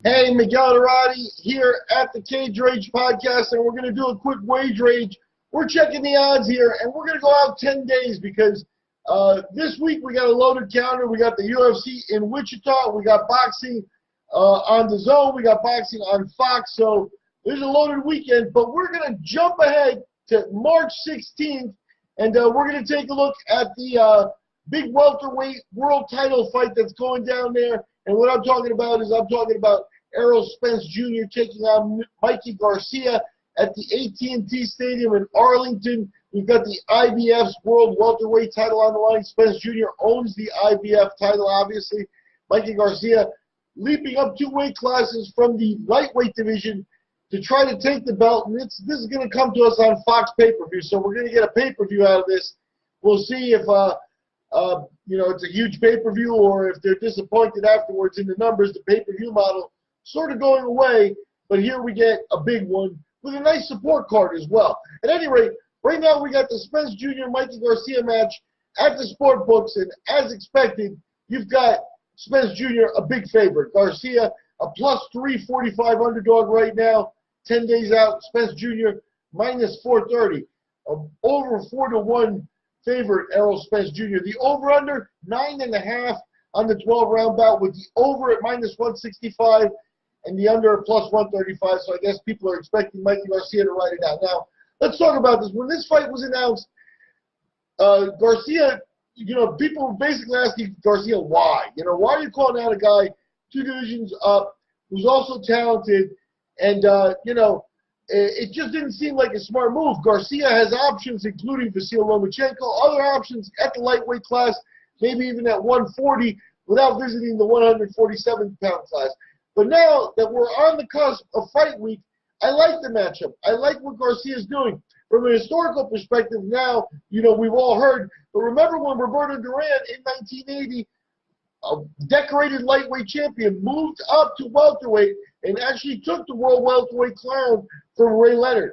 Hey, Miguel Dorati here at the Cage Rage Podcast, and we're going to do a quick wage rage. We're checking the odds here, and we're going to go out 10 days because this week we got a loaded calendar. We got the UFC in Wichita. We got boxing on the Zone. We got boxing on Fox. So there's a loaded weekend, but we're going to jump ahead to March 16th, and we're going to take a look at the big welterweight world title fight that's going down there. And what I'm talking about is Errol Spence Jr. taking on Mikey Garcia at the AT&T Stadium in Arlington. We've got the IBF's World Welterweight title on the line. Spence Jr. owns the IBF title, obviously. Mikey Garcia leaping up 2 weight classes from the lightweight division to try to take the belt. And this is going to come to us on Fox pay-per-view, so we're going to get a pay-per-view out of this. We'll see if it's a huge pay-per-view or if they're disappointed afterwards in the numbers. The pay-per-view model sort of going away, but here we get a big one with a nice support card as well. At any rate, right now we got the Spence Jr. Mikey Garcia match at the sport books, and as expected, you've got Spence Jr. a big favorite. Garcia a plus 345 underdog right now, 10 days out. Spence Jr. minus 430, over 4-1 favorite. Errol Spence Jr. The over/under 9.5 on the 12-round bout, with the over at minus 165 and the under at plus 135. So I guess people are expecting Mikey Garcia to write it out. Now, let's talk about this. When this fight was announced, Garcia, people were basically asking Garcia why. Why are you calling out a guy 2 divisions up who's also talented? And, it just didn't seem like a smart move. Garcia has options, including Vasil Lomachenko, other options at the lightweight class, maybe even at 140, without visiting the 147-pound class. But now that we're on the cusp of fight week, I like the matchup. I like what Garcia's doing. From a historical perspective now, we've all heard, but remember when Roberto Duran in 1980, a decorated lightweight champion, moved up to welterweight and actually took the world welterweight crown from Ray Leonard.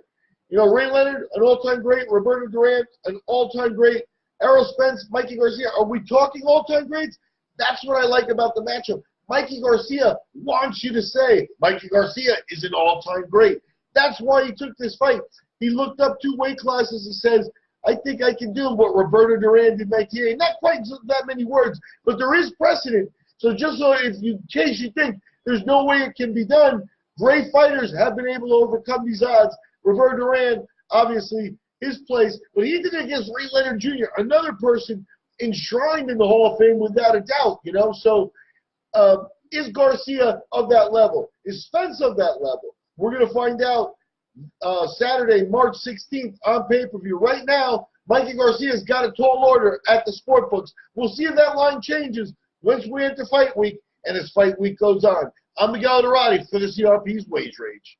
Ray Leonard, an all-time great. Roberto Duran, an all-time great. Errol Spence, Mikey Garcia. Are we talking all-time greats? That's what I like about the matchup. Mikey Garcia wants you to say Mikey Garcia is an all-time great. That's why he took this fight. He looked up 2 weight classes and says, I think I can do what Roberto Duran did in 1980. Not quite that many words, but there is precedent. So just so in case you think there's no way it can be done, great fighters have been able to overcome these odds. Roberto Duran, obviously, his place, but he did it against Ray Leonard Jr., another person enshrined in the Hall of Fame without a doubt, So is Garcia of that level? Is Spence of that level? We're going to find out Saturday, March 16th on pay-per-view. Right now, Mikey Garcia's got a tall order at the sport books. We'll see if that line changes once we enter fight week and as fight week goes on. I'm Miguel Dorati for the CRP's Wage Rage.